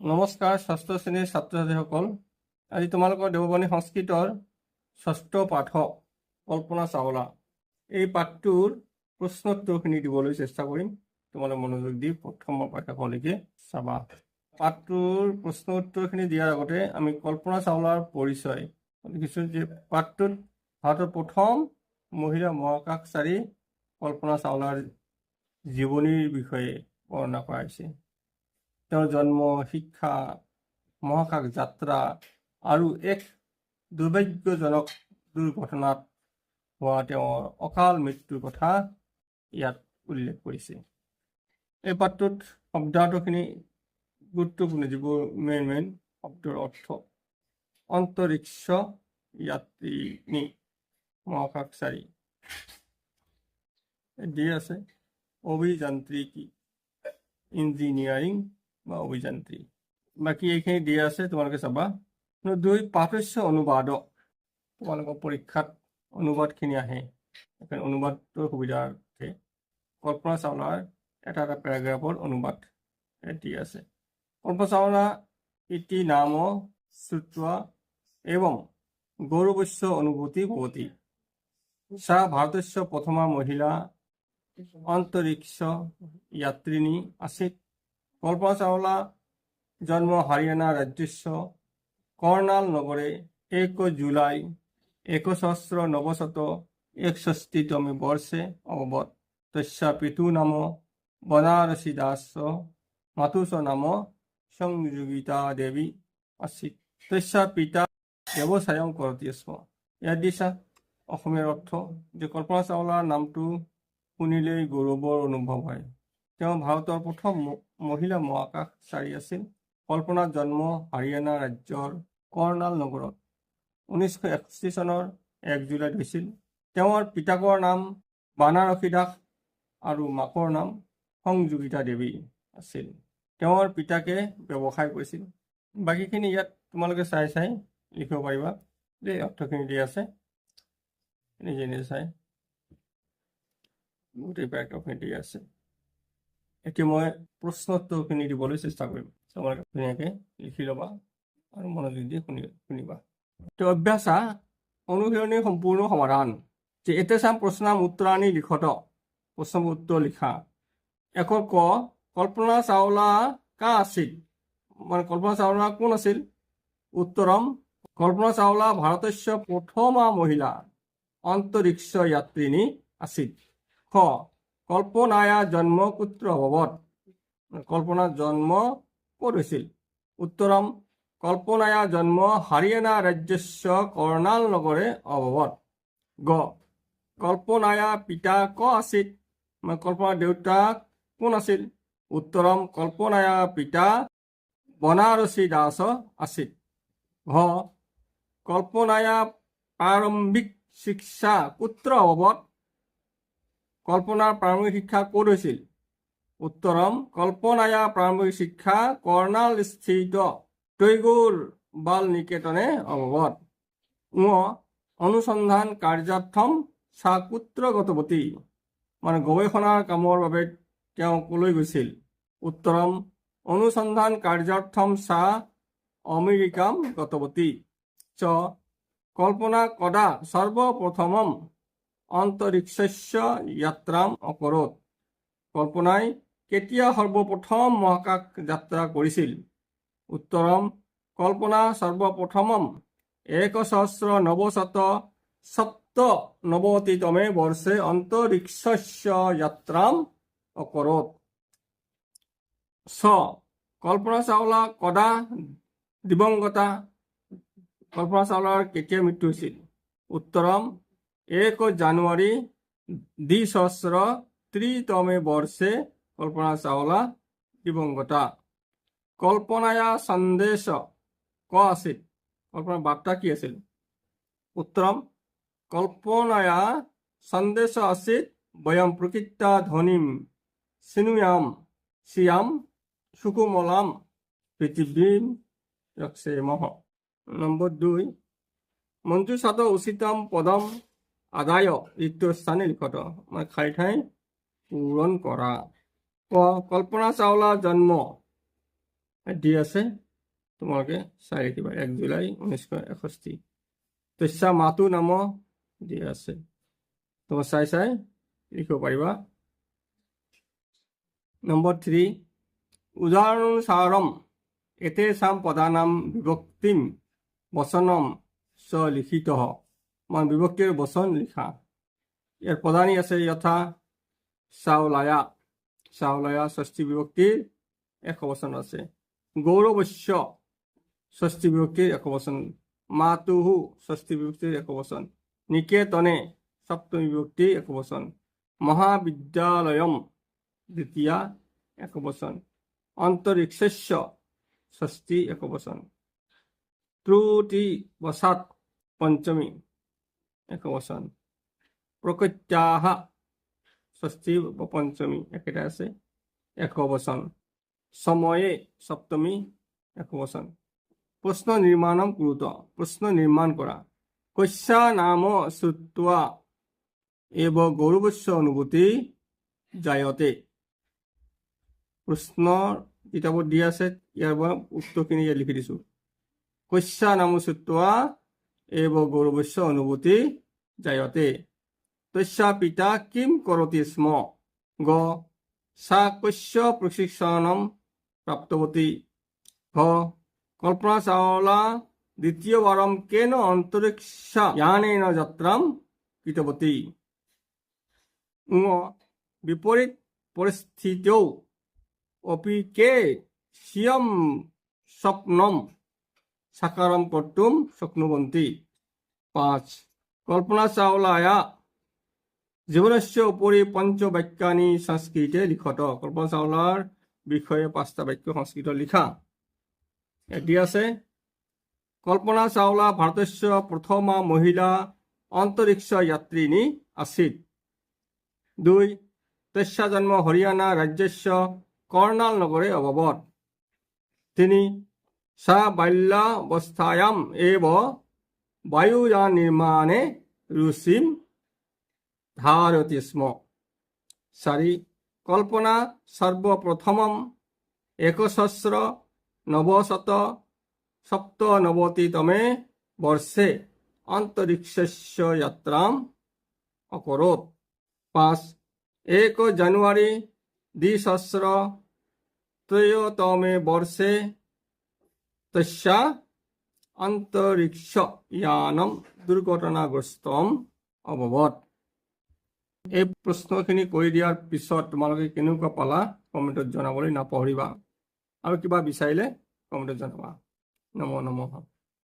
নমস্কাৰ ষষ্ঠ শ্ৰেণীৰ ছাত্ৰ ছাত্ৰীসকল। আজি তোমালোকৰ দেৱবাণী সংস্কৃতৰ ষষ্ঠ পাঠক কল্পনা চাওলা এই পাঠটোৰ প্ৰশ্নোত্তৰখিনি দিবলৈ চেষ্টা কৰিম। তোমালোক মনোযোগ দি প্ৰথমৰ পাঠকলৈকে চাবা। পাঠটোৰ প্ৰশ্নোত্তৰখিনি দিয়াৰ আগতে আমি কল্পনা চাওলাৰ পৰিচয় দেখিছোঁ যে পাঠটোত ভাৰতৰ প্ৰথম মহিলা মহাকাশচাৰী কল্পনা চাওলাৰ জীৱনীৰ বিষয়ে বৰ্ণনা কৰা হৈছে। তেওঁৰ জন্ম, শিক্ষা, মহাকাশ যাত্ৰা আৰু এক দুৰ্ভাগ্যজনক দুৰ্ঘটনাত হোৱা তেওঁৰ অকাল মৃত্যুৰ কথা ইয়াত উল্লেখ কৰিছে। এই পাঠটোত শব্দাৰ্থখিনি গুৰুত্বপূৰ্ণ, যিবোৰ মেইন শব্দৰ অৰ্থ। অন্তৰিক্ষ যাত্ৰী, মহাকাশচাৰী দি আছে, অভিযান্ত্ৰিকী, ইঞ্জিনিয়াৰিং বা অভিযান্ত্ৰিক, বাকী এইখিনি দিয়া আছে, তোমালোকে চাবা। 2 পাঠস্য অনুবাদ, তোমালোকৰ পৰীক্ষাত অনুবাদখিনি আহে, অনুবাদটোৰ সুবিধাৰ্থে কল্পনা চাওলাৰ এটা পেৰাগ্ৰাফৰ অনুবাদ দি আছে। কল্পনা চাওলা ইতি নাম শ্ৰুত্বা এবং গৌৰৱস্য অনুভূতি ভৱতি। সা ভাৰতস্য প্ৰথমা মহিলা অন্তরিক্ষ যাত্রিনী আছিত। কল্পনা চাওলা জন্ম হারিয়ানা রাজ্যস্য কর্নাল নগরে 1 জুলাই 1961 বর্ষে অববৎ। তস্যা পিতু নাম বনারসী দাস, মাতুস নাম সংযোগিতা দেবী আছিত। তস্যা পিতা ব্যৱসায়ং কৰতি স্ম। ইয়াত দিছা অসমীয়াৰ অৰ্থ যে কল্পনা চাওলাৰ নামটো শুনিলেই গৌৰৱৰ অনুভৱ হয়। তেওঁ ভাৰতৰ প্ৰথম মহিলা মহাকাশচাৰী আছিল। কল্পনাৰ জন্ম হাৰিয়ানা ৰাজ্যৰ কৰ্ণাল নগৰত 1961 চনৰ 1 জুলাইত হৈছিল। তেওঁৰ পিতাকৰ নাম বানাৰসী দাস আৰু মাকৰ নাম সংযোগিতা দেৱী আছিল। তেওঁৰ পিতাকে ব্যৱসায় কৰিছিল। বাকীখিনি ইয়াত তোমালোকে চাই লিখিব পাৰিবা। এই অৰ্থখিনি দি আছে, নিজে নিজে চাই গোটেই পেৰাগ্ৰাফখিনি দি আছে। এতিয়া মই প্ৰশ্নোত্তৰখিনি দিবলৈ চেষ্টা কৰিম, তোমালোকে ধুনীয়াকৈ লিখি ল'বা আৰু মনোযোগ দি শুনিবা। তো অভ্যাসা অনুশীলনী সম্পূৰ্ণ সমাধান যে এতেষাং প্ৰশ্নাম উত্তৰাণি লিখত। প্ৰশ্নবোৰ উত্তৰ লিখা। 1 ক কল্পনা চাওলা কা আছিল, মানে কল্পনা চাওলা কোন আছিল? উত্তৰম কল্পনা চাওলা ভাৰতস্য প্ৰথমা মহিলা অন্তৰিক্ষ যাত্ৰিনী আছিল। খ কল্পনায়া জন্ম কুত্ৰ অভৱত, কল্পনাৰ জন্ম ক'ত হৈছিল? উত্তৰম কল্পনায়া জন্ম হাৰিয়ানা ৰাজ্যস্য কৰ্ণাল নগৰে অভৱত। গ কল্পনায়া পিতা ক আছিল, মানে কল্পনাৰ দেউতাক কোন আছিল? উত্তৰম কল্পনায়া পিতা বনাৰসী দাস আছিল। ঘ কল্পনায়া প্ৰাৰম্ভিক শিক্ষা কুত্ৰ অভৱত, কল্পনাৰ প্ৰাৰম্ভিক শিক্ষা ক'ত হৈছিল? উত্তৰম কল্পনায়া প্ৰাৰম্ভিক শিক্ষা কৰ্ণাল স্থিত টৈগোৰ বাল নিকেতনে অভৱত। ঙ অনুসন্ধান কাৰ্যাৰ্থম সা কুত্ৰ গতৱতী, মানে গৱেষণাৰ কামৰ বাবে তেওঁ কলৈ গৈছিল? উত্তৰম অনুসন্ধান কাৰ্যাৰ্থম সা আমেৰিকাম গতৱতী। চ কল্পনা কদা সৰ্বপ্ৰথমম অন্তৰিক্ষস্য যাত্ৰাম অকৰোত, কল্পনাই কেতিয়া সৰ্বপ্ৰথম মহাকাশ যাত্ৰা কৰিছিল? উত্তৰম কল্পনা সৰ্বপ্ৰথমম 1997 বৰ্ষে অন্তৰিক্ষস্য যাত্ৰাম অকৰোত। ছ কল্পনা চাওলা কদা দিবংগতা, কল্পনা চাওলাৰ কেতিয়া মৃত্যু হৈছিল? উত্তৰম 1 জানুৱাৰী 2003 বৰ্ষে কল্পনা চাওলা দিবংগতা। কল্পনায়া সন্দেশ ক আছিল, কল্পনাৰ বাৰ্তা কি আছিল? উত্তৰম কল্পনায়া সন্দেশ আছিল বয়ম প্ৰকৃতা ধ্বনিম চিনুয়াম শ্যাম সুকুমলাম পৃথিৱীম ৰক্ষেমঃ। নম্বৰ 2 মঞ্জুষাত উচিতম পদম আদায় ৰিক্ত স্থানে লিখত, মানে খালী ঠাই পূৰণ কৰা। ক কল্পনা চাওলা জন্ম দি আছে, তোমালোকে চাই লিখিবা। 1 জুলাই 1961। তস্যা মাতু নাম দি আছে, তোমার চাই চাই লিখিব পাৰিবা। নম্বৰ 3, উদাহৰণসাৰম এতেষাং পদানাম বিভক্তিম বচনম চ লিখিতঃ। মানে বিভক্তিৰ বচন লিখা। ইয়াৰ প্ৰধানী আছে যথা চাউলায়া, চাউলায়া ষষ্ঠী বিভক্তিৰ একবচন আছে। গৌৰৱস্য ষষ্ঠী বিভক্তিৰ একবচন। মাতুহু ষষ্ঠী বিভক্তিৰ একবচন। নিকেতনে সপ্তমী বিভক্তিৰ একবচন। মহাবিদ্যালয়ম দ্বিতীয়া একবচন। অন্তরিক্ষস্য ষষ্ঠী একবচন। ত্রুটিবশাৎ পঞ্চমী একবচন। প্রকৃত্যাহ ষষ্ঠী পঞ্চমী একেটা আছে, একবচন। সময়ে সপ্তমী একবচন। প্রশ্ন নির্মাণম কুরুত, প্রশ্ন নির্মাণ করা। কস্যা নাম শ্রুত্বা এব গৌরবস্য অনুভূতি জায়তে। প্ৰশ্নৰ কিতাপত দি আছে, ইয়াৰ পৰা উত্তৰখিনি ইয়াত লিখি দিছো। কস্যা নাম শ্ৰুত্বা এব গৌৰৱস্য অনুভূতি জায়তে। তস্যা পিতা কিম কৰতি স্ম। গ সা কস্য প্ৰশিক্ষণম প্ৰাপ্তৱতী। ঘ কল্পনা চাওলা দ্বিতীয়বাৰম কেন অন্তৰিক্ষ য়ানেন যাত্ৰাম কৃতৱতী। ঙ বিপৰীত পৰিস্থিতিও অপি কে স্বয়ং স্বপ্নম সাকাৰম কৰ্তুম শক্নুবন্তী। 5 কল্পনা চাওলায়া জীৱনস্য উপৰি পঞ্চবাক্যানি সংস্কৃতে লিখত। কল্পনা চাওলাৰ বিষয়ে 5টা বাক্য সংস্কৃত লিখা। এটি আছে, কল্পনা চাওলা ভাৰতস্য প্ৰথমা মহিলা অন্তৰিক্ষ যাত্ৰিনী আছিল। 2 তস্যা জন্ম হৰিয়ানা ৰাজ্যস্য কৰ্ণাল নগৰে অভৱত। 3 সা বাল্যাবস্থায়াম এব বায়ুযান নিৰ্মাণে ৰুচিম ধাৰয়তি স্ম। 4 কল্পনা সৰ্বপ্ৰথমম 1997তমে বৰ্ষে অন্তৰিক্ষস্য যাত্ৰাম অকৰোত। 5 1 জানুৱাৰী 2003তমে বৰ্ষে তস্যা অন্তৰিক্ষ য়ানম দুৰ্ঘটনাগ্ৰস্তম অভৱত। এই প্ৰশ্নখিনি কৰি দিয়াৰ পিছত তোমালোকে কেনেকুৱা পালা কমেণ্টত জনাবলৈ নাপাহৰিবা, আৰু কিবা বিচাৰিলে কমেণ্টত জনাবা। নমো নমঃ।